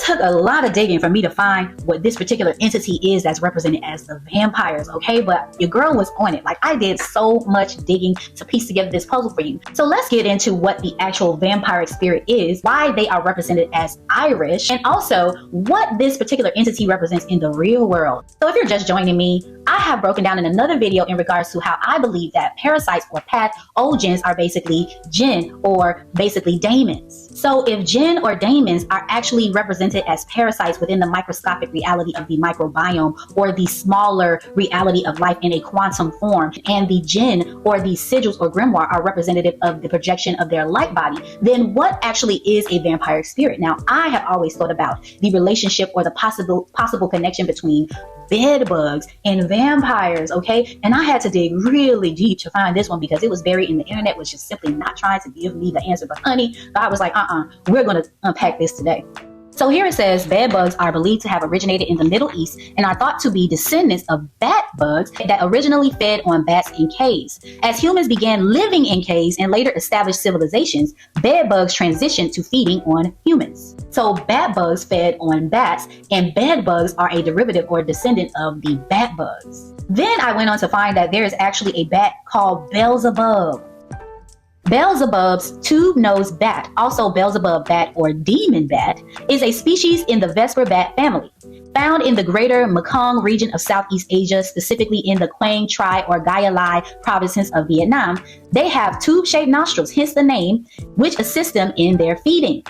took a lot of digging for me to find what this particular entity is that's represented as the vampires, okay? But your girl was on it. Like, I did so much digging to piece together this puzzle for you. So let's get into what the actual vampiric spirit is, why they are represented as Irish, and also what this particular entity represents in the real world. So if you're just joining me, I have broken down in another video in regards to how I believe that parasites or pathogens are basically jinn or basically demons. So if jinn or demons are actually represented as parasites within the microscopic reality of the microbiome or the smaller reality of life in a quantum form, and the jinn or the sigils or grimoire are representative of the projection of their light body, then what actually is a vampiric spirit? Now, I have always thought about the relationship or the possible connection between bedbugs and vampires, okay? And I had to dig really deep to find this one because it was buried in the internet, was just simply not trying to give me the answer. But honey, God was like, we're going to unpack this today. So here it says, bedbugs are believed to have originated in the Middle East and are thought to be descendants of bat bugs that originally fed on bats in caves. As humans began living in caves and later established civilizations, bedbugs transitioned to feeding on humans. So bat bugs fed on bats, and bedbugs are a derivative or descendant of the bat bugs. Then I went on to find that there is actually a bat called Beelzebub. Beelzebub's tube-nosed bat, also Beelzebub bat or demon bat, is a species in the Vesper bat family. Found in the greater Mekong region of Southeast Asia, specifically in the Quang Tri or Gia Lai provinces of Vietnam, they have tube-shaped nostrils, hence the name, which assist them in their feeding.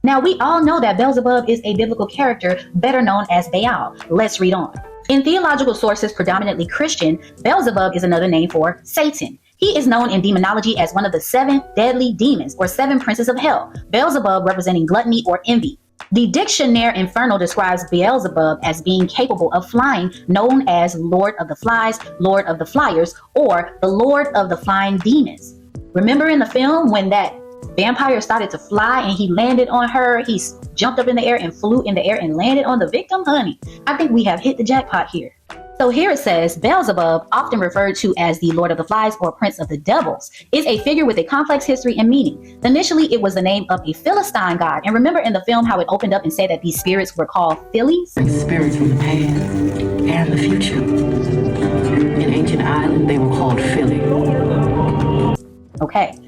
Now, we all know that Beelzebub is a biblical character, better known as Baal. Let's read on. In theological sources predominantly Christian, Beelzebub is another name for Satan. He is known in demonology as one of the 7 deadly demons or 7 princes of hell, Beelzebub representing gluttony or envy. The Dictionnaire Infernal describes Beelzebub as being capable of flying, known as Lord of the Flies, Lord of the Flyers, or the Lord of the Flying Demons. Remember in the film when that vampire started to fly and he landed on her, he jumped up in the air and flew in the air and landed on the victim? Honey, I think we have hit the jackpot here. So here it says, Beelzebub, often referred to as the Lord of the Flies or Prince of the Devils, is a figure with a complex history and meaning. Initially, it was the name of a Philistine god. And remember in the film how it opened up and said that these spirits were called fillies? Spirits from the past and the future. In ancient Ireland, they were called filly. Okay.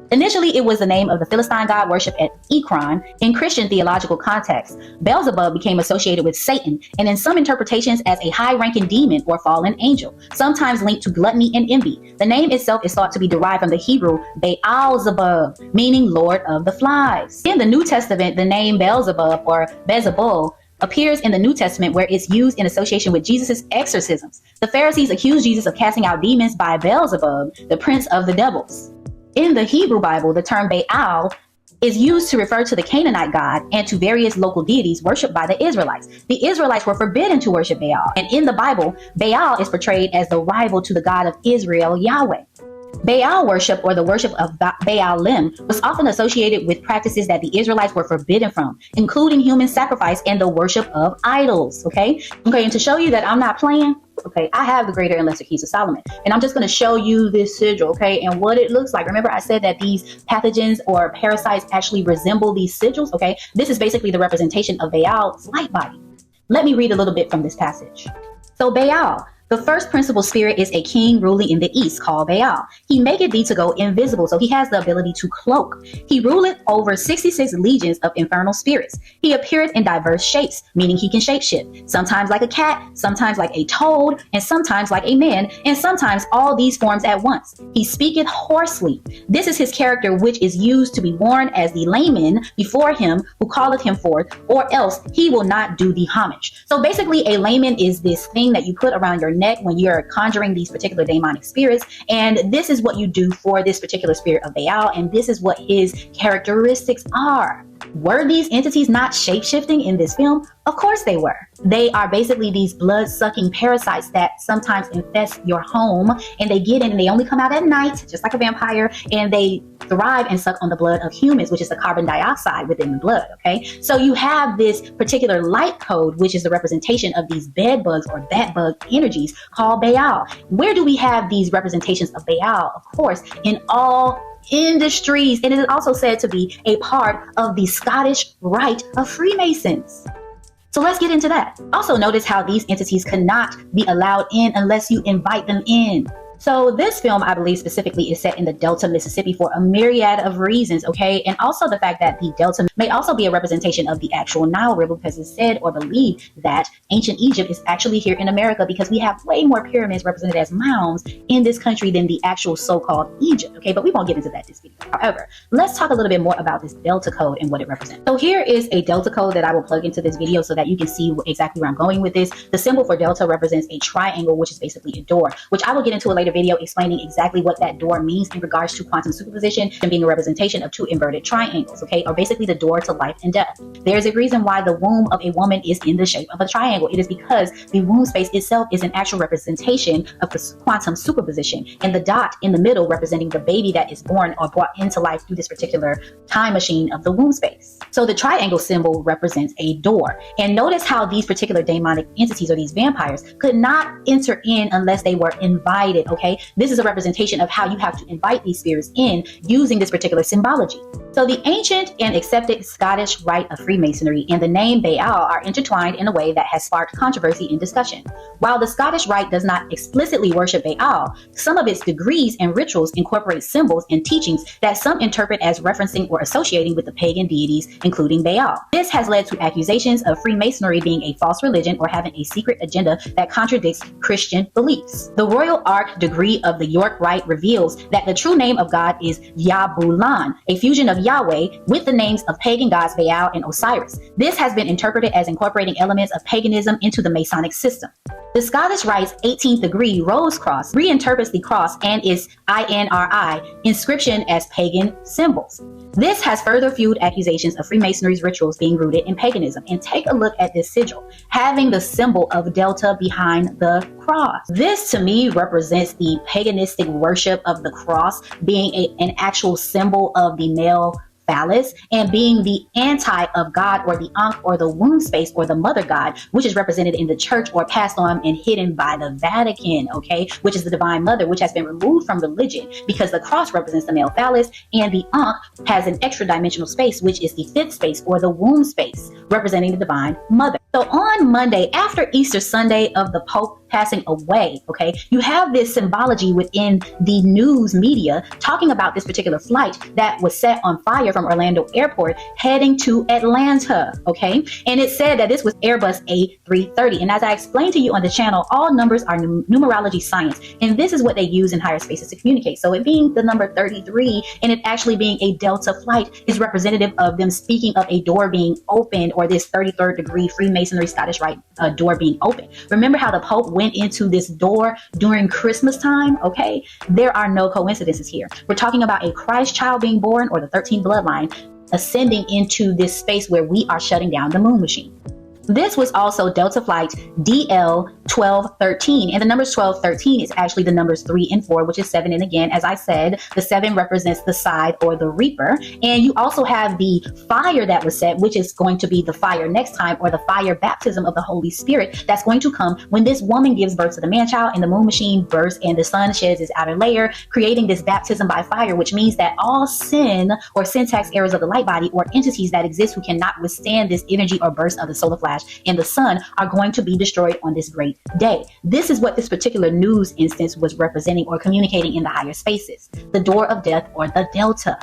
Initially, it was the name of the Philistine god worshipped at Ekron. In Christian theological context, Beelzebub became associated with Satan, and in some interpretations as a high-ranking demon or fallen angel, sometimes linked to gluttony and envy. The name itself is thought to be derived from the Hebrew Beelzebub, meaning Lord of the Flies. In the New Testament, the name Beelzebub or Beelzebul appears in the New Testament where it's used in association with Jesus' exorcisms. The Pharisees accused Jesus of casting out demons by Beelzebub, the prince of the devils. In the Hebrew Bible, the term Baal is used to refer to the Canaanite god and to various local deities worshipped by the Israelites. The Israelites were forbidden to worship Baal, and in the Bible, Baal is portrayed as the rival to the God of Israel, Yahweh. Baal worship, or the worship of Baalim, was often associated with practices that the Israelites were forbidden from, including human sacrifice and the worship of idols. Okay, and to show you that I'm not playing, okay, I have the Greater and Lesser Keys of Solomon, and I'm just going to show you this sigil, okay, and what it looks like. Remember I said that these pathogens or parasites actually resemble these sigils, okay? This is basically the representation of Baal's light body. Let me read a little bit from this passage. So Baal, the first principal spirit, is a king ruling in the east called Baal. He maketh thee to go invisible, so he has the ability to cloak. He ruleth over 66 legions of infernal spirits. He appeareth in diverse shapes, meaning he can shapeshift, sometimes like a cat, sometimes like a toad, and sometimes like a man, and sometimes all these forms at once. He speaketh hoarsely. This is his character, which is used to be warned as the layman before him who calleth him forth, or else he will not do thee homage. So basically, a layman is this thing that you put around your neck when you're conjuring these particular demonic spirits, and this is what you do for this particular spirit of Baal, and this is what his characteristics are. Were these entities not shape-shifting in this film? Of course they were. They are basically these blood-sucking parasites that sometimes infest your home, and they get in and they only come out at night, just like a vampire, and they thrive and suck on the blood of humans, which is the carbon dioxide within the blood, okay? So you have this particular light code, which is the representation of these bedbugs or batbug energies called Baal. Where do we have these representations of Baal? Of course, in all industries, and it is also said to be a part of the Scottish Rite of Freemasons. So let's get into that. Also notice how these entities cannot be allowed in unless you invite them in. So this film, I believe specifically, is set in the Delta, Mississippi for a myriad of reasons, okay? And also the fact that the Delta may also be a representation of the actual Nile River, because it's said or believed that ancient Egypt is actually here in America, because we have way more pyramids represented as mounds in this country than the actual so-called Egypt, okay? But we won't get into that this video. However, let's talk a little bit more about this Delta code and what it represents. So here is a Delta code that I will plug into this video so that you can see exactly where I'm going with this. The symbol for Delta represents a triangle, which is basically a door, which I will get into a later video explaining exactly what that door means in regards to quantum superposition and being a representation of two inverted triangles, okay, or basically the door to life and death. There's a reason why the womb of a woman is in the shape of a triangle. It is because the womb space itself is an actual representation of quantum superposition, and the dot in the middle representing the baby that is born or brought into life through this particular time machine of the womb space. So the triangle symbol represents a door, and notice how these particular demonic entities or these vampires could not enter in unless they were invited, okay? This is a representation of how you have to invite these spirits in using this particular symbology. So the ancient and accepted Scottish Rite of Freemasonry and the name Baal are intertwined in a way that has sparked controversy and discussion. While the Scottish Rite does not explicitly worship Baal, some of its degrees and rituals incorporate symbols and teachings that some interpret as referencing or associating with the pagan deities, including Baal. This has led to accusations of Freemasonry being a false religion or having a secret agenda that contradicts Christian beliefs. The Royal Ark degree of the York Rite reveals that the true name of God is Yabulan, a fusion of Yahweh with the names of pagan gods Baal and Osiris. This has been interpreted as incorporating elements of paganism into the Masonic system. The Scottish Rite's 18th degree Rose Cross reinterprets the cross and its INRI inscription as pagan symbols. This has further fueled accusations of Freemasonry's rituals being rooted in paganism. And take a look at this sigil, having the symbol of Delta behind the cross. This to me represents the paganistic worship of the cross being an actual symbol of the male phallus and being the anti of God or the Ankh or the womb space or the mother god, which is represented in the church or passed on and hidden by the Vatican, okay, which is the divine mother, which has been removed from religion because the cross represents the male phallus and the Ankh has an extra dimensional space, which is the fifth space or the womb space, representing the divine mother. So on Monday, after Easter Sunday of the Pope passing away, okay, you have this symbology within the news media talking about this particular flight that was set on fire from Orlando Airport heading to Atlanta, okay? And it said that this was Airbus A330. And as I explained to you on the channel, all numbers are numerology science. And this is what they use in higher spaces to communicate. So it being the number 33 and it actually being a Delta flight is representative of them speaking of a door being opened or this 33rd degree Freemasonry Scottish Rite door being open. Remember how the Pope went into this door during Christmas time, okay? There are no coincidences here. We're talking about a Christ child being born or the 13th bloodline ascending into this space where we are shutting down the moon machine. This was also Delta Flight DL1213, and the numbers 1213 is actually the numbers 3 and 4, which is 7. And again, as I said, the 7 represents the side or the reaper. And you also have the fire that was set, which is going to be the fire next time, or the fire baptism of the Holy Spirit that's going to come when this woman gives birth to the man-child and the moon machine bursts and the sun sheds its outer layer, creating this baptism by fire, which means that all sin or syntax errors of the light body or entities that exist who cannot withstand this energy or burst of the solar flash and the sun are going to be destroyed on this great day. This is what this particular news instance was representing or communicating in the higher spaces. The door of death or the Delta.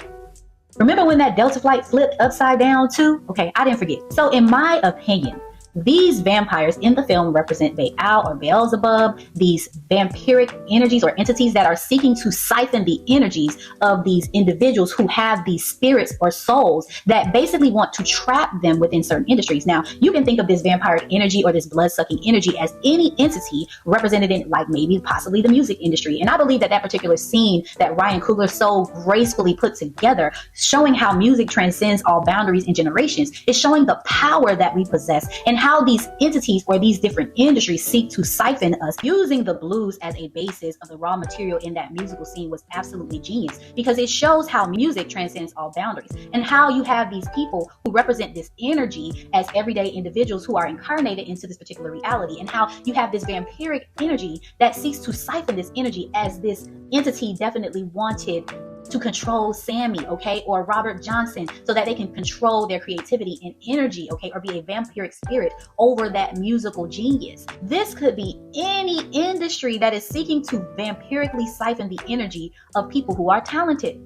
Remember when that Delta flight flipped upside down too? Okay, I didn't forget. So in my opinion, these vampires in the film represent Baal or Beelzebub, these vampiric energies or entities that are seeking to siphon the energies of these individuals who have these spirits or souls that basically want to trap them within certain industries. Now, you can think of this vampiric energy or this blood-sucking energy as any entity represented in like maybe possibly the music industry. And I believe that that particular scene that Ryan Coogler so gracefully put together, showing how music transcends all boundaries and generations, is showing the power that we possess and how these entities or these different industries seek to siphon us. Using the blues as a basis of the raw material in that musical scene was absolutely genius, because it shows how music transcends all boundaries and how you have these people who represent this energy as everyday individuals who are incarnated into this particular reality, and how you have this vampiric energy that seeks to siphon this energy as this entity definitely wanted to control Sammy, okay, or Robert Johnson, so that they can control their creativity and energy, okay, or be a vampiric spirit over that musical genius. This could be any industry that is seeking to vampirically siphon the energy of people who are talented.